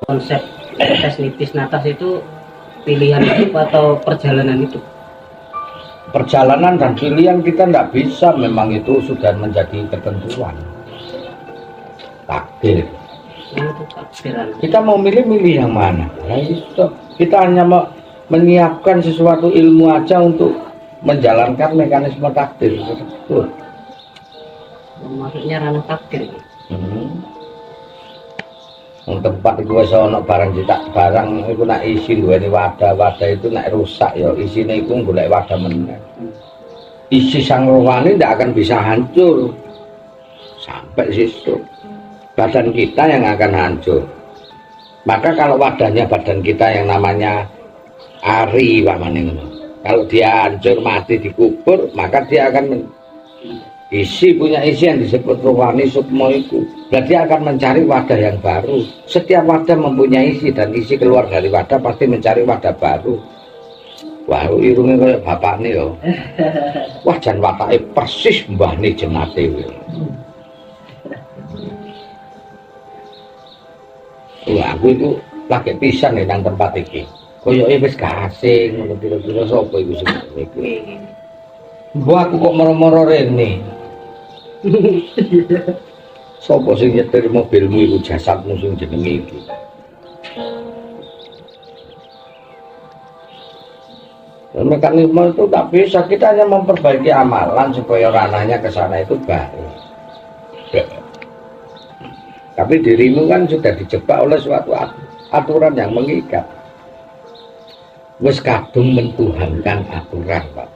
Konsep tes nitis natas itu pilihan hidup atau perjalanan hidup? Perjalanan dan pilihan kita tidak bisa, memang itu sudah menjadi ketentuan takdir. Kita mau milih yang mana? Nah, itu kita hanya menyiapkan sesuatu ilmu aja untuk menjalankan mekanisme takdir. Betul. Maksudnya ranah takdir. Tempat itu wis ana barang cetak barang iku nak isi duweni wadah itu nak rusak ya isine iku golek wadah meneh. Isi sang rohani tidak akan bisa hancur sampai situ. Badan kita yang akan hancur. Maka kalau wadahnya badan kita yang namanya ari pamane, kalau dia hancur mati dikubur, maka dia akan punya isi yang disebut rohani sukmo itu. Berarti akan mencari wadah yang baru. Setiap wadah mempunyai isi, dan isi keluar dari wadah pasti mencari wadah baru. Wah, irungnya kayak bapak nih yo. Wah, jan watake persis mbah nih jenate. Wah, aku itu lagi pisan nih nang tempat iki. Koyoke wis gasing, ngono kira-kira sapa iku sing iki. Mbah aku kok moro-moro rene. Sopo sing nyetir mobilmu iku jasadmu sing jenenge iki. Mekanisme itu tak bisa, kita hanya memperbaiki amalan supaya ranahnya ke sana itu baik. Tapi dirimu kan sudah dijebak oleh suatu aturan yang mengikat. Wis kadung mentuhankan aturan, Pak.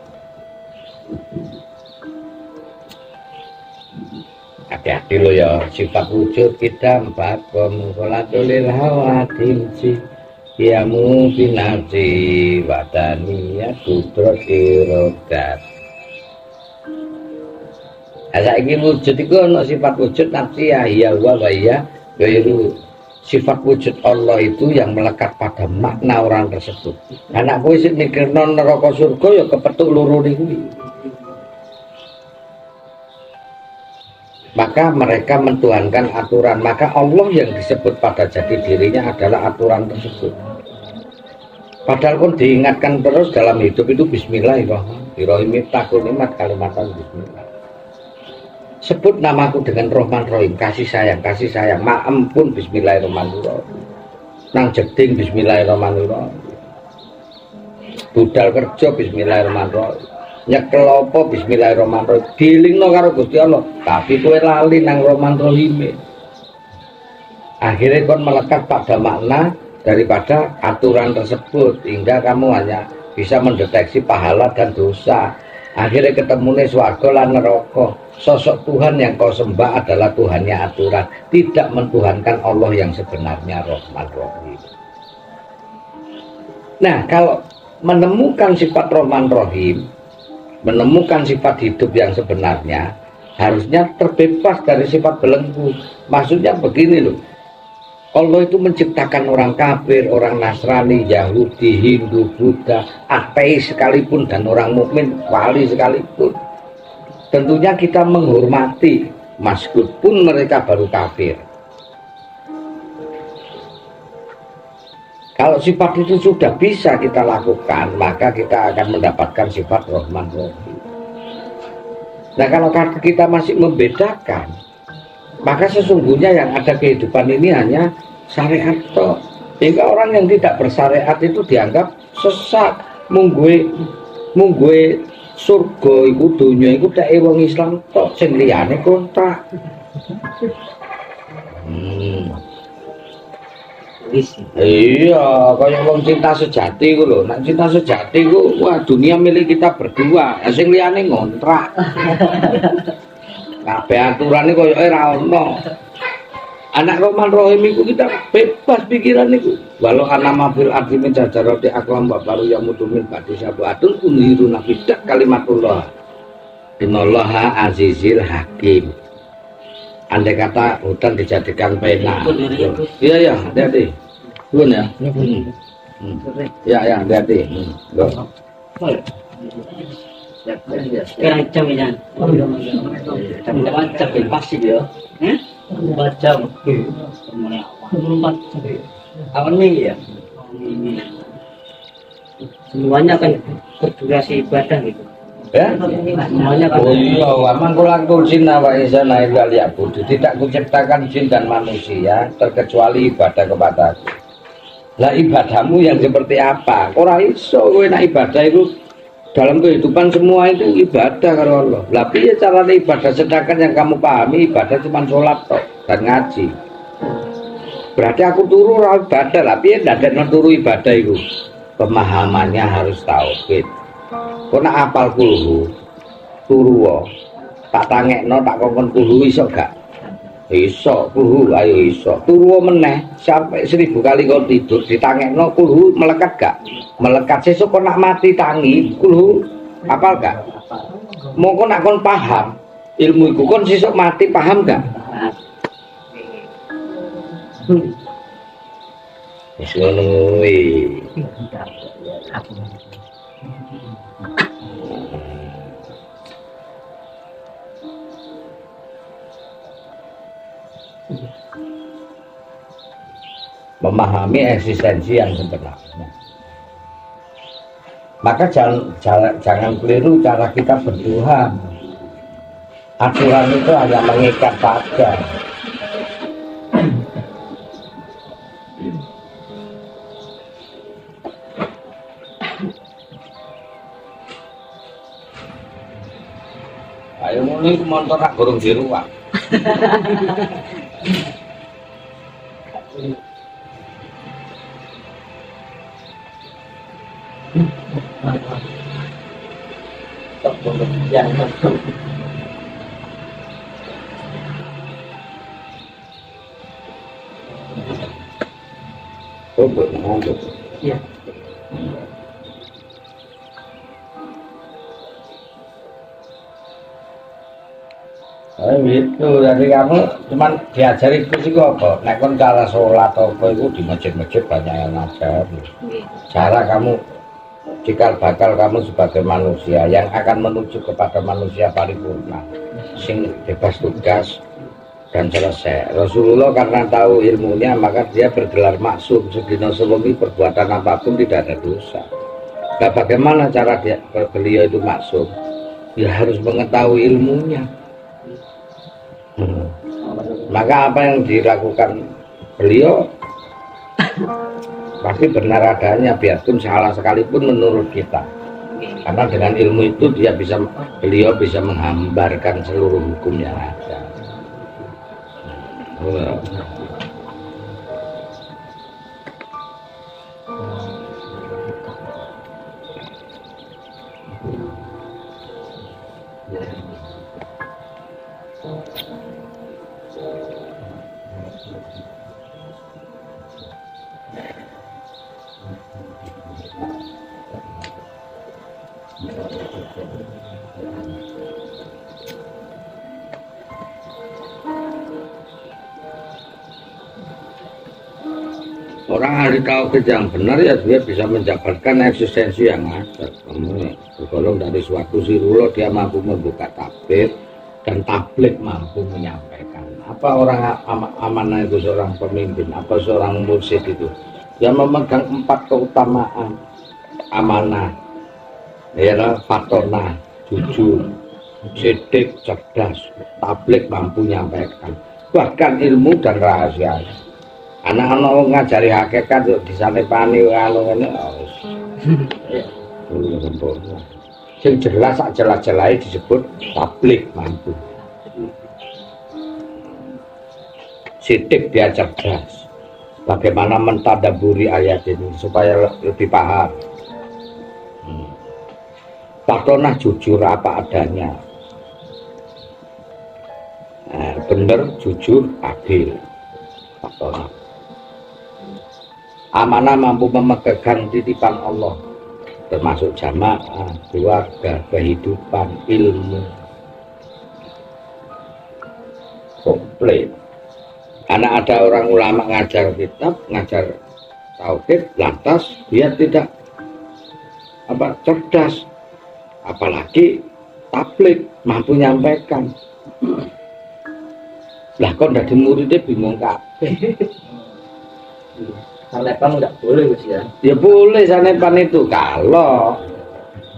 Hati-hati lo ya, sifat wujud kita empat komulatul hawadimsi yamu binafsi wadaniya kudrat irodat. Saiki wujud itu ada sifat wujud nafsi ya wa ya, yaitu sifat wujud Allah itu yang melekat pada makna orang tersebut. Anak kowe sing mikirno neraka surga ya kepethuk loro niku. Maka mereka mentuhankan aturan, maka Allah yang disebut pada jati dirinya adalah aturan tersebut. Padahal pun diingatkan terus dalam hidup itu bismillahirrahmanirrahim, takunimat kalimatan bismillah. Sebut namaku dengan Rahman Rahim, kasih sayang, maempun bismillahirrahmanirrahim. Nang jeding bismillahirrahmanirrahim. Budal kerja bismillahirrahmanirrahim. Nyekel apa bismillahirrahmanirrahim, dilingno karo Gusti Allah, tapi kowe lali nang Rahman Rahim. Akhirnya kon melekat pada makna daripada aturan tersebut, hingga kamu hanya bisa mendeteksi pahala dan dosa. Akhirnya ketemunya swarga lan neraka. Sosok Tuhan yang kau sembah adalah Tuhannya aturan, tidak mentuhankan Allah yang sebenarnya Rahman Rahim. Nah, kalau menemukan sifat Rahman Rahim, menemukan sifat hidup yang sebenarnya, harusnya terbebas dari sifat belenggu. Maksudnya begini loh, Allah itu menciptakan orang kafir, orang Nasrani, Yahudi, Hindu, Buddha, ateis sekalipun, dan orang mukmin, wali sekalipun. Tentunya kita menghormati, meskipun mereka baru kafir. Kalau sifat itu sudah bisa kita lakukan, maka kita akan mendapatkan sifat Rahman Rahim. Nah, kalau kita masih membedakan, maka sesungguhnya yang ada kehidupan ini hanya syariat toh. Sehingga orang yang tidak bersyariat itu dianggap sesat. Mungguwe surga iku dunya iku tek wong Islam tok, sing liyane kontrak. Iya, kaya wong cinta sejati ku lho. Nek cinta sejati ku wah dunia milik kita berdua, sing liyane ngontrak. Kabeh aturane koyoke ra ono. Anak Rahman Rahim iku kita bebas pikiran niku. Walau ana mafil arti menjajarati aklam baru yang mutumin badi sabuatun uniru nafidak kalimatullah. Innallaha azizil hakim. Andai kata hutan dijadikan pena. Iya ya, hati-hati. Pun ya. Ya ya, hati-hati. Sekarang jam ya. Jam pasti dia. 4 jam. Semuanya 24 jam. Awan minggu ya. Semuanya kan berdurasi ibadah gitu. Ya? Semuanya kan Oh iya, wa mangkulakul jinna wa insana illa liya'budun. Tidak kuciptakan jin dan manusia terkecuali ibadah kepadaku. Lah ibadahmu yang seperti apa? Ora iso kowe nek ibadah itu dalam kehidupan semua itu ibadah karo Allah. Lah piye carane ibadah sedangkan yang kamu pahami ibadah cuma sholat tok dan ngaji. Berarti aku turu ora ibadah. Lah piye ndadekno turu ibadah itu? Pemahamannya harus tauhid. Kok nak apal kulhu turu tak tangekno tak kongkon kulhu iso gak? Iso kulhu ayo iso. Turu meneh sampai 1000 kali kau tidur ditangekno kulhu melekat gak? Melekat. Sesuk kok nak mati tangi kulhu apal gak? Mongko nak kon paham ilmu iku kon sesuk mati paham gak? Wis ngono kuwi. Memahami eksistensi yang sebenarnya. Maka jangan keliru cara kita berdoa. Aturan itu hanya mengikat saja. Ayo mulai motor nak gorong di ruang. Iya. Oh gitu, dari kamu cuman diajari itu apa? Nek kon cara sholat apa itu di masjid-masjid banyak yang ngajar. Cara kamu cikal bakal kamu sebagai manusia yang akan menuju kepada manusia paripurna, sing bebas tugas dan selesai. Rasulullah karena tahu ilmunya maka dia bergelar maksum, sedina sewengi perbuatan apapun tidak ada dosa. Nah, bagaimana cara beliau itu maksum? Ya harus mengetahui ilmunya. Maka apa yang dilakukan beliau pasti benar adanya, biarpun salah sekalipun menurut kita. Karena dengan ilmu itu beliau bisa menghambarkan seluruh hukum yang ada. Orang ahli tauhid yang benar ya dia bisa menjabarkan eksistensi yang ada. Kamu bergolong dari suatu sirulo, dia mampu membuka tabir dan tablik mampu menyampaikan. Apa orang amanah itu seorang pemimpin? Apa seorang mursyid itu? Yang memegang 4 keutamaan amanah, ya fatonah, jujur, sidik, cerdas, tablik mampu menyampaikan. Bahkan ilmu dan rahasia. Anak-anak ngajari hakikat di sana pani anu ngene wis. Sempurna. Sing jelas sak jelas-jelas disebut tablik mampu. Sidik dia cerdas. Bagaimana mentadaburi ayat ini supaya lebih paham. Patonah jujur apa adanya. Benar, jujur, adil. Patonah. Amanah mampu memegang titipan Allah termasuk jamaah, keluarga, kehidupan, ilmu komplit. Karena ada orang ulama ngajar kitab, ngajar tauhid, lantas dia tidak cerdas, apalagi tablik mampu nyampaikan. Lah kok dadi muridnya bingung kabeh. Sanepan nggak boleh Gus ya. Ya boleh sanepan itu kalau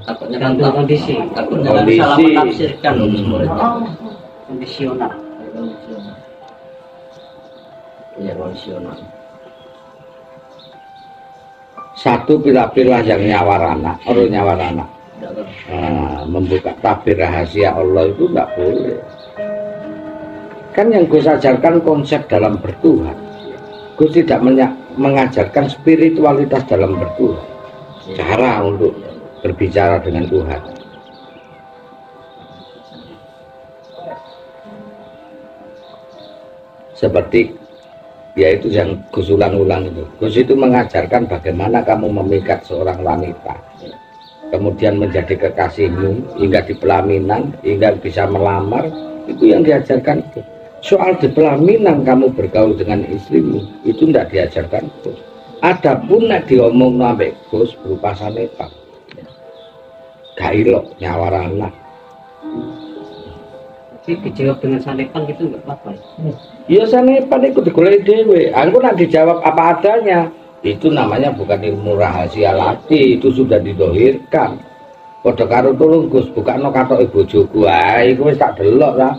Takutnya Tergantung kondisi. takutnya kan salah Kondisi. menafsirkan loh Gus muridnya. Kondisional. Iya kondisional. satu pila-pila yang nyawar anak, orang nyawar anak. Tidak tahu. Nah, membuka tabir rahasia Allah itu enggak boleh. Kan yang Gus ajarkan konsep dalam bertuhan. Gus tidak mengajarkan spiritualitas dalam bertuhan. Cara untuk berbicara dengan Tuhan. Seperti yaitu yang Gus ulang-ulang itu. Gus itu mengajarkan bagaimana kamu memikat seorang wanita, kemudian menjadi kekasihmu hingga di pelaminan, hingga bisa melamar. Itu yang diajarkan Gus. Soal di pelaminan kamu bergaul dengan istrimu itu tidak diajarkan Gus. Adapun nek diomong sampai Gus berupa sanepan, gak ilok nyawar anak. Tapi dijawab dengan sanepan gitu nggak apa-apa. Ya sanepan itu digoleki dhewe. Aku nak dijawab apa adanya. Itu namanya bukan ilmu rahasia lagi, itu sudah didohirkan. Padha karo tulung Gus, bukakno katoke bojoku ae, iku wis tak delok lah.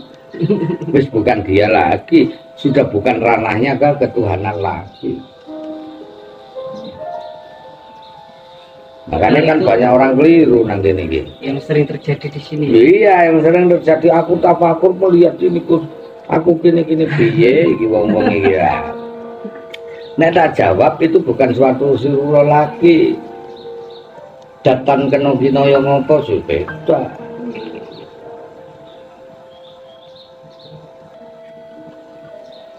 Wis bukan dia lagi, sudah bukan ranahnya ke ketuhanan lagi. Makanya kan banyak orang keliru nang kene iki. Yang sering terjadi di sini. Iya, yang sering terjadi aku tafakur melihat ini Gus. Aku kini-kini piye iki wong-wong iki ya. Nek tak jawab itu bukan suatu surah lagi. Datan kena binaya ngopo sih beda.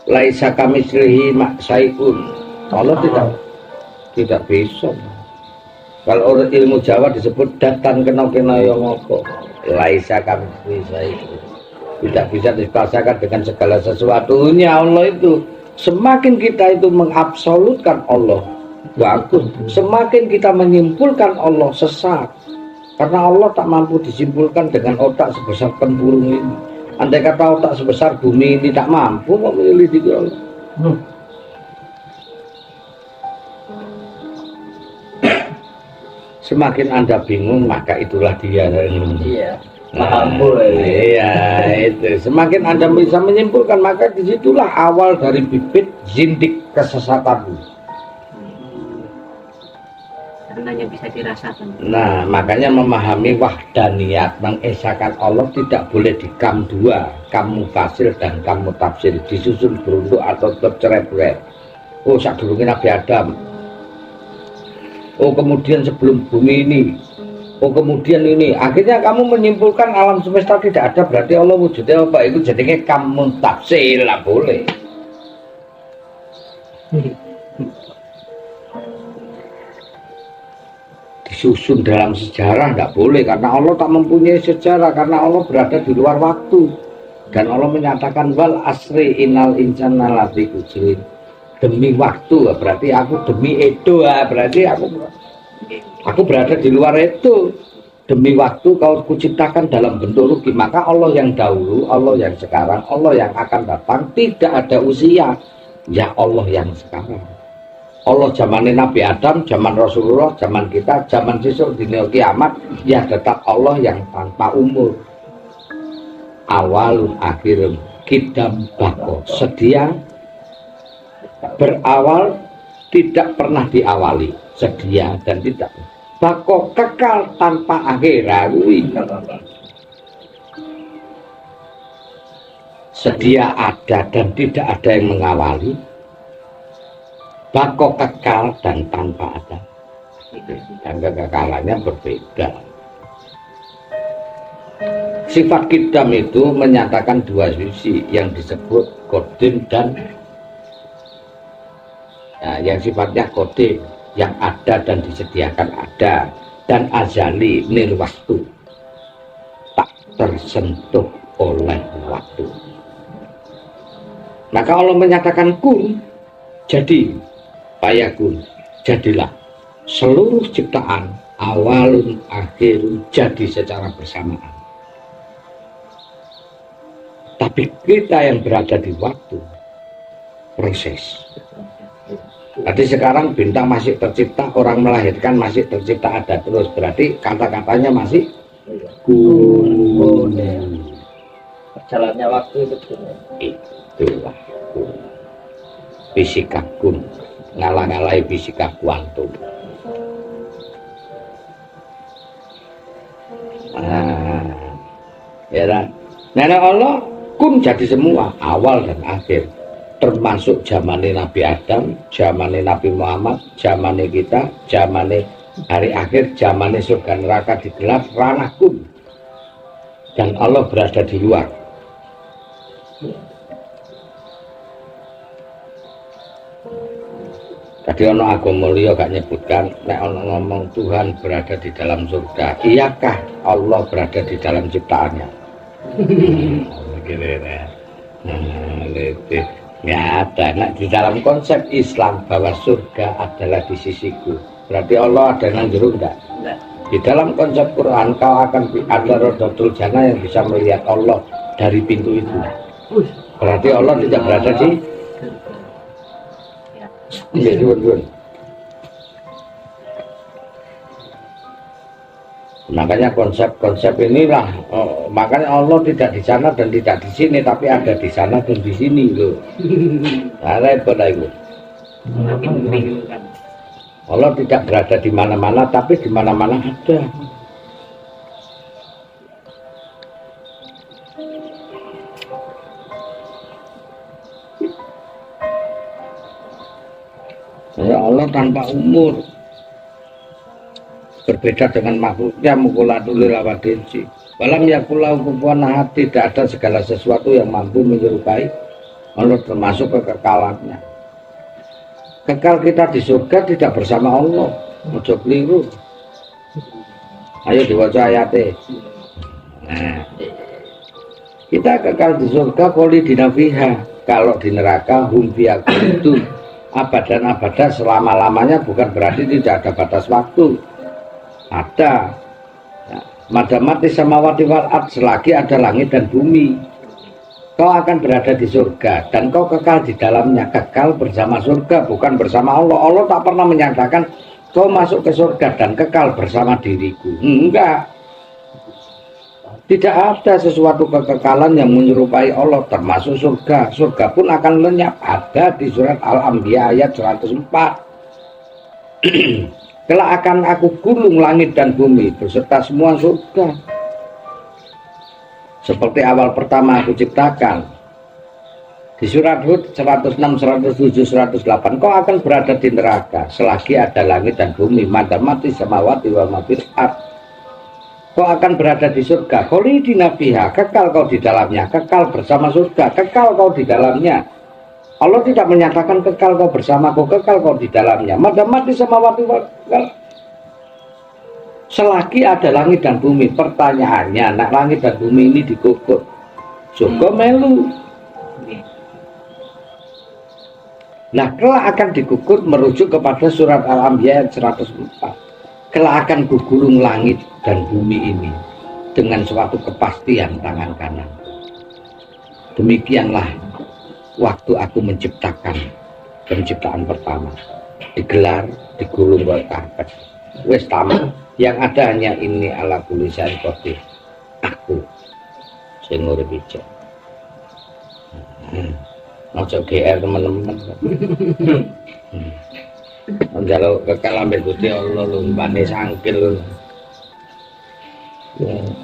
Laisa kamislihi maksaiun. Allah tidak bisa. Kalau orang ilmu Jawa disebut datan kena yang ngopo. Laisa kamislihi maksaiun. Tidak bisa dipasakan dengan segala sesuatunya. Allah itu semakin kita itu mengabsolutkan Allah bagus, semakin kita menyimpulkan Allah sesat. Karena Allah tak mampu disimpulkan dengan otak sebesar tempurung ini. Andai kata otak sebesar bumi ini tak mampu memilih di Allah. Semakin Anda bingung maka itulah dia. Iya. Nah, iya itu. Semakin Anda bisa menyimpulkan maka disitulah awal dari bibit zindik kesesatan. Karenanya bisa dirasakan. Nah, makanya memahami wahdaniyat, mengesahkan Allah tidak boleh di kam dua, kamu fasil dan kamu tafsir, disusun berunduk atau terceret-ceret. Oh, sadurunge Nabi Adam. Oh, kemudian sebelum bumi ini. Oh, kemudian ini. Akhirnya kamu menyimpulkan alam semesta tidak ada, berarti Allah wujudnya apa? Itu jadinya kamu tafsir lah boleh. Disusun dalam sejarah tidak boleh karena Allah tak mempunyai sejarah, karena Allah berada di luar waktu dan Allah menyatakan wal asri innal insana lafi khusr. Demi waktu berarti aku demi itu berarti aku berada di luar itu. Demi waktu kau kuciptakan dalam bentuk rugi. Maka Allah yang dahulu, Allah yang sekarang, Allah yang akan datang tidak ada usia. Ya Allah yang sekarang, Allah zaman Nabi Adam, zaman Rasulullah, zaman kita, zaman sesuk dunia kiamat, ya tetap Allah yang tanpa umur. Awalun akhirun kidam bako, sedia berawal tidak pernah diawali, sedia dan tidak bako kekal tanpa akhir. Sedia ada dan tidak ada yang mengawali, bako kekal dan tanpa ada. Dan kekekalannya berbeda. Sifat kidam itu menyatakan dua sisi yang disebut kodim dan yang sifatnya kodim, yang ada dan disediakan ada, dan azali nirwastu, tak tersentuh oleh waktu. Maka Allah menyatakan kun, jadi payakun, jadilah. Seluruh ciptaan awalun akhirun jadi secara bersamaan Tapi kita yang berada di waktu proses. Jadi sekarang bintang masih tercipta, orang melahirkan masih tercipta, ada terus. Berarti kata-katanya masih kun. Berjalannya waktu itu Itulah kun. Fisika kun. Ngalah-ngalahi fisika kuantum. Ya kan? Nenek Allah kun jadi semua, awal dan akhir. Termasuk zamannya Nabi Adam, zamannya Nabi Muhammad, zamannya kita, zamannya hari akhir, zamannya surga neraka digelar ranah kun. Dan Allah berada di luar. Tadi ono agama liya gak nyebutkan nek ono ngomong Tuhan berada di dalam surga. Iyakah Allah berada di dalam ciptaannya? Ya ada. Nah, di dalam konsep Islam bahwa surga adalah di sisiku. Berarti Allah ada yang jero enggak? Di dalam konsep Quran kau akan ada Rodotul Jannah yang bisa melihat Allah dari pintu itu. Berarti Allah tidak berada di iya, dun. Makanya konsep-konsep inilah, makanya Allah tidak di sana dan tidak di sini, tapi ada di sana dan di sini loh. Nah, repot itu. Allah tidak berada di mana-mana, tapi di mana-mana ada. Ya Allah tanpa umur, berbeda dengan makhluknya mukulatul lawadinci. Walam yakulau kufuwan ahad, tidak ada segala sesuatu yang mampu menyerupai Allah, termasuk kekekalannya. Kekal kita di surga tidak bersama Allah, ojo keliru. Ayo diwaca ayatnya. Nah, kita kekal di surga kholidina fiha, kalau di neraka hum fiha itu abadan selama-lamanya, bukan berarti tidak ada batas waktu. Ada. Madamati samawati wal ard, selagi ada langit dan bumi, kau akan berada di surga dan kau kekal di dalamnya. Kekal bersama surga, bukan bersama Allah. Allah tak pernah menyatakan kau masuk ke surga dan kekal bersama diriku. Enggak. Tidak ada sesuatu kekekalan yang menyerupai Allah, termasuk surga. Surga pun akan lenyap. Ada di surat Al-Anbiya ayat 104. Kelak akan aku gulung langit dan bumi beserta semua surga, seperti awal pertama aku ciptakan. Di surat Hud 106, 107, 108, kau akan berada di neraka selagi ada langit dan bumi. Madamati samawati wa ma fil ard, kau akan berada di surga kholidina fiha, kekal kau di dalamnya, kekal bersama surga, kekal kau di dalamnya. Allah tidak menyatakan kekal kau bersamaku, kekal kau di dalamnya. Madamati samawati wa selagi ada langit dan bumi. Pertanyaannya, nak langit dan bumi ini dikukut, surga melu. Nah, kelak akan dikukut merujuk kepada surat Al-Anbiya 104. Kelak akan kugulung langit dan bumi ini dengan suatu kepastian tangan kanan. Demikianlah waktu aku menciptakan penciptaan pertama, digelar, digulung ke karpet. Wes tamat, yang ada hanya ini ala kulisan kodir, aku sing urip ijo. Ojo GR teman-teman. Njaluk kekal ambek Gusti Allah lho, mbane sangkil lho.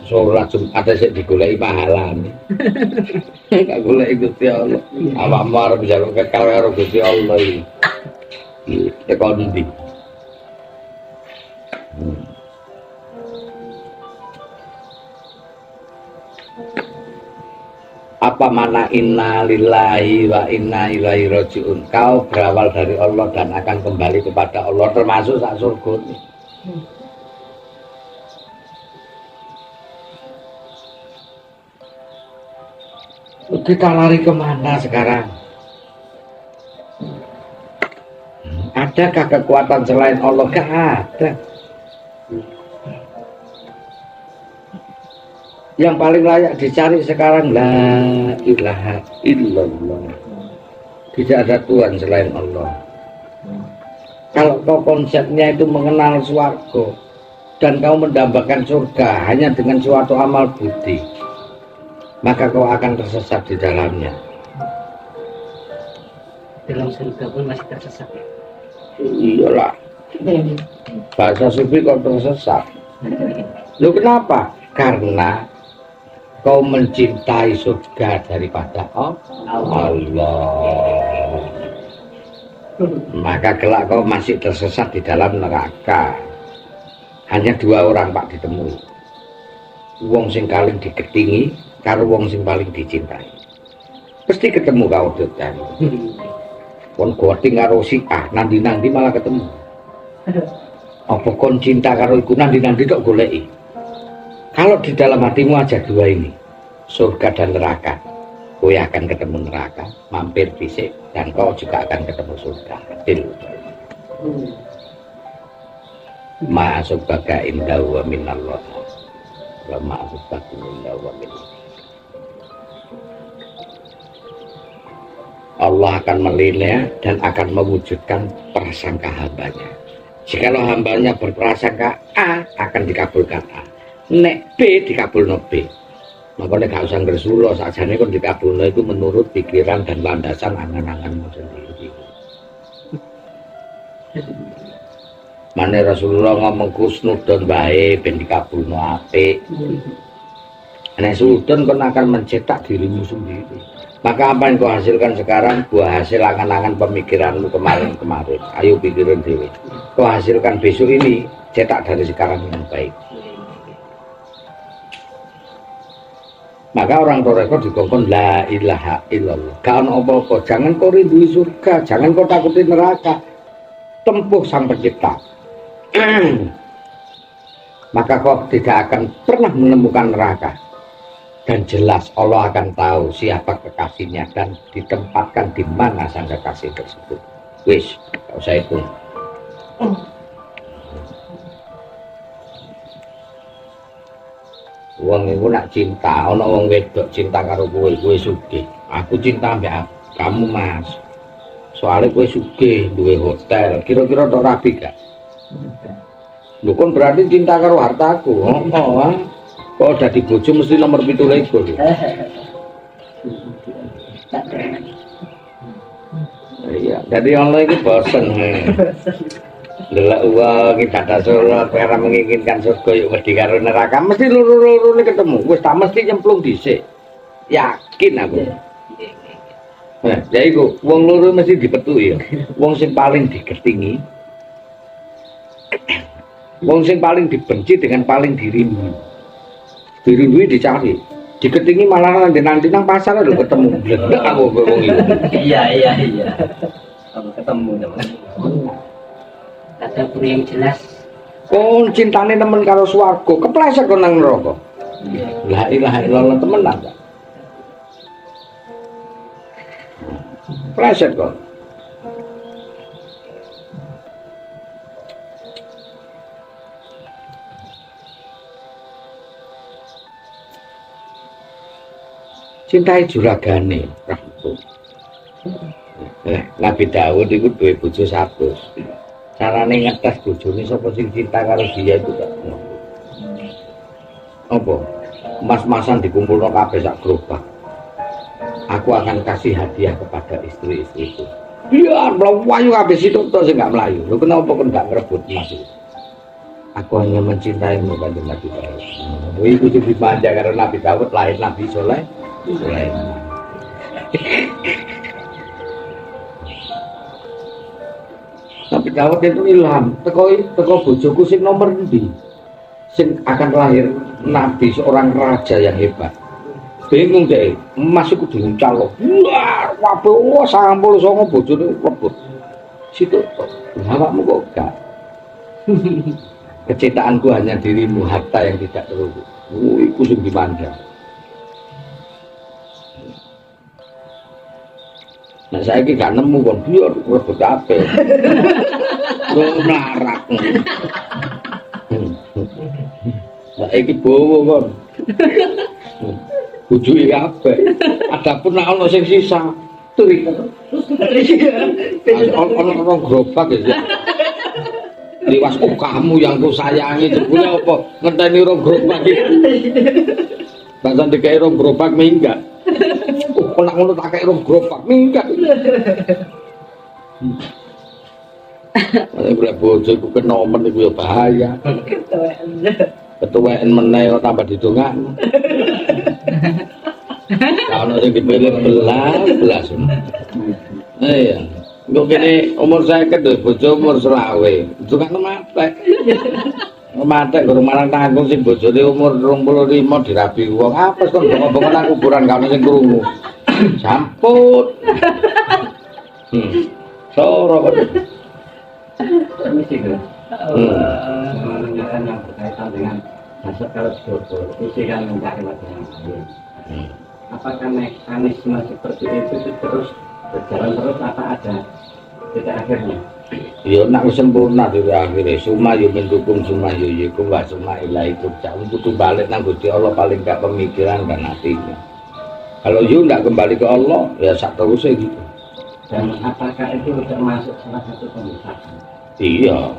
Sholat Jumat sik digoleki pahalane. Gak goleki Gusti Allah. Awakmu arep njaluk kekal karo Gusti Allah iki. Teko ndi? Apa mana inna lillahi wa inna ilaihi rajiun, kau berawal dari Allah dan akan kembali kepada Allah, termasuk sak surga ini. Kita lari kemana sekarang? Adakah kekuatan selain Allah? Gak ada. Yang paling layak dicari sekarang la ilaha illallah. Tidak ada Tuhan selain Allah. Kalau kau konsepnya itu mengenal swarga dan kau mendambakan surga hanya dengan suatu amal budi, maka kau akan tersesat di dalamnya. Dalam surga pun masih tersesat. Iyalah. Bahasa sufi kau tersesat. Lu kenapa? Karena kau mencintai surga daripada Allah. Maka kelak kau masih tersesat di dalam neraka. Hanya dua orang Pak ditemui. Wong sing paling diketingi karo wong sing paling dicintai. Pasti ketemu kau dotan. Kon goting karo si A, nanti malah ketemu. Apa kon cinta karo iku nanti tok goleki. Kalau di dalam hatimu aja dua ini, surga dan neraka, kau akan ketemu neraka, mampir fisik, dan kau juga akan ketemu surga. Til. Masuk baga indah wa minallah, wa masuk baga indah wa minallah. Allah akan menilai dan akan mewujudkan prasangka hambanya. Jikalau hambanya berprasangka A, akan dikabulkan A. Nek B dikabulno B. Makanya gak usah ngersulo sakjane kon dikabulno itu menurut pikiran dan landasan angan-anganmu sendiri. Mane Rasulullah ngomong kusnudon bae ben dikabulno apik. Nek sudon kon akan mencetak dirimu sendiri. Maka apa yang kau hasilkan sekarang buah hasil angan-angan pemikiranmu kemarin-kemarin. Ayo pikirin dewe. Kau hasilkan besok ini cetak dari sekarang yang baik. Maka orang toreko dikongkon la ilaha illallah. Gak ono apa-apa, jangan kau rindui surga, jangan kau takuti neraka. Tempuh sang pencipta. Maka kau tidak akan pernah menemukan neraka. Dan jelas Allah akan tahu siapa kekasihnya dan ditempatkan di mana sang kekasih tersebut. Wis, gak usah itu. Wong iku nak cinta, ana wong wedok cinta karo kowe, kowe sugih. Aku cinta ambek kamu, Mas. Soalnya kowe sugih, duwe hotel. Kira-kira tok rapi gak? Lho kon berarti cinta karo hartaku. Oh. Oh, dadi bojo mesti nomor 17. Iya, jadi Allah itu bosen. Delok uang kita ada Solo, pera menginginkan surga yuk wedi karo neraka, mesti luru-luru ini ketemu. Wis tak mesti nyemplung dhisik. Yakin aku. Nah, ya iku, wong loro mesti dipetuki ya. Wong sing paling digetingi. Wong sing paling dibenci dengan paling dirimu. Diri dicari, diketingi malah nanti nang pasar lho ketemu bledek aku wong iki. Iya. Aku ketemu teman. Ada pun yang jelas. Kon cintane nemen karo swarga, kepleset kon nang neraka. La ilaha illallah temenan. Pleset kok. Cintai juragane Rahmu. Nabi Daud itu duwe bojo 100. Carane ngetes bojone sapa sing cinta karo dia itu gak. Apa? Mas-masan dikumpulno kabeh sak gerobak. Aku akan kasih hadiah kepada istri-istriku. Iya, mlayu kabeh situ to sing gak mlayu. Lho kenapa kok gak ngrebut mas? Aku hanya mencintaimu kanjeng Nabi Daud. Iku sing dimanja karo Nabi Daud lahir Nabi Soleh. Nabi Daud itu ilham teko bojoku sing nomor endi sing akan lahir nabi seorang raja yang hebat. Bingung deh, masuk kudu calon. Wah, wabe 99 bojone rebut. Situ awakmu kok gak. Kecitaanku hanya dirimu, harta yang tidak terurut. Iku sing dimanja. Nah saya ini gak nemu kon biar rebut kabeh. Lu melarat. Nah iki bowo kon. bujuki kabeh. Adapun nek ana sing sisa, turi. Ono gerobak ya. Liwas kok kamu yang ku sayangi jebule apa ngenteni rong gerobak iki. Bahkan dikai rong gerobak minggat. Kok nak ngono tak kei rong gerobak minggat. Nek bojo iku kenomen iku ya bahaya. Ketuweken meneh kok tambah didongakno. Kalau sing dipilih belas. Iya. Kok kene umur 50 lho, bojo umur 20. Dongakno matek. Matek guru marang tanggung sing bojone umur 25 dirabi wong. Apes kok ngomong nang kuburan karo sing krungu. Sampun. Soro kok. Permisi, Gus. Menunjukkan yang berkaitan dengan nasab kalau jodoh, isi kan mencari materi. Apakah mekanisme seperti itu terus berjalan terus apa ada titik akhirnya? Ya nak sempurna dari akhirnya. Suma yo mendukung suma yo yikum wa suma ilaihi turja'un. Kudu balik nang Gusti Allah paling gak pemikiran dan hatinya. Kalau yo ndak kembali ke Allah, ya sak terusnya gitu. Dan apakah itu termasuk salah satu pembesaran? Iya,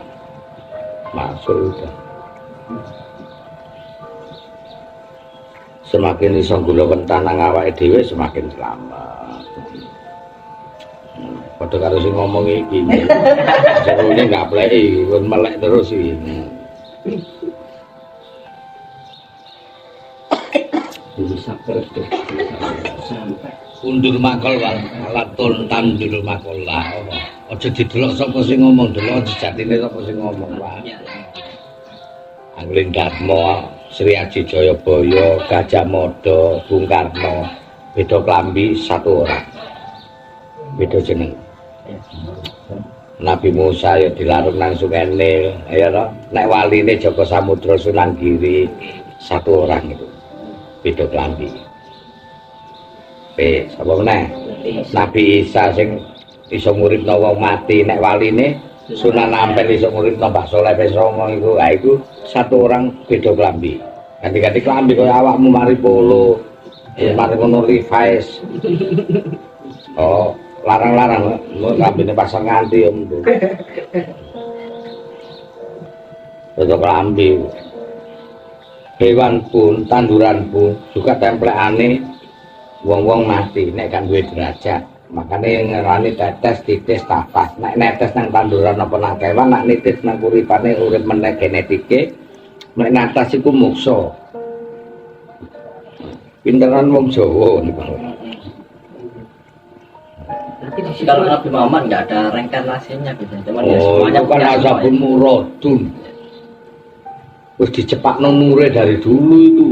masuk udah. Semakin iso gula kentan nang awake dhewe semakin selamat. Padha karo sing ngomong iki. Jerone gapleki, kon melek terus iki. Bisa terus sampai Undur makol walatul tandur makol lah. Aja didelok sapa sing ngomong, delok sejatine sapa sing ngomong wae. Angling Darmo, Sri Aji Jayabaya, Gajah Mada, Bung Karno, beda klambi satu orang. Beda jeneng. Nabi Musa ya dilarung nang Sungai Nil, ya toh. Nek waline Joko Samudra Sunan Giri satu orang itu. Beda klambi. Sapa meneh? Nabi Isa sing iso nguripno wong mati, nek waline Sunan Ampel iso nguripno Mbah Saleh Songo iku, ha iku satu orang beda klambi. Ganti-ganti klambi kaya awakmu mari polo, mari ngono Levi's. Oh, larang-larang klambine pasang nganti om. Beda klambi. Hewan pun, tanduran pun juga templekane wong-wong mati nek kan duwe derajat. Makane ngerani tetes titis tafas. Nek netes nang tanduran apa nang kewan, nek nitis nang uripane urip meneh genetike, nek natas iku muksa. Pinteran wong Jawa niku. Berarti kalau Nabi Muhammad nggak ada reinkarnasinya gitu. Cuman ya Oh, semuanya itu kan asabun muradun. Wis dicepakno nure dari dulu itu.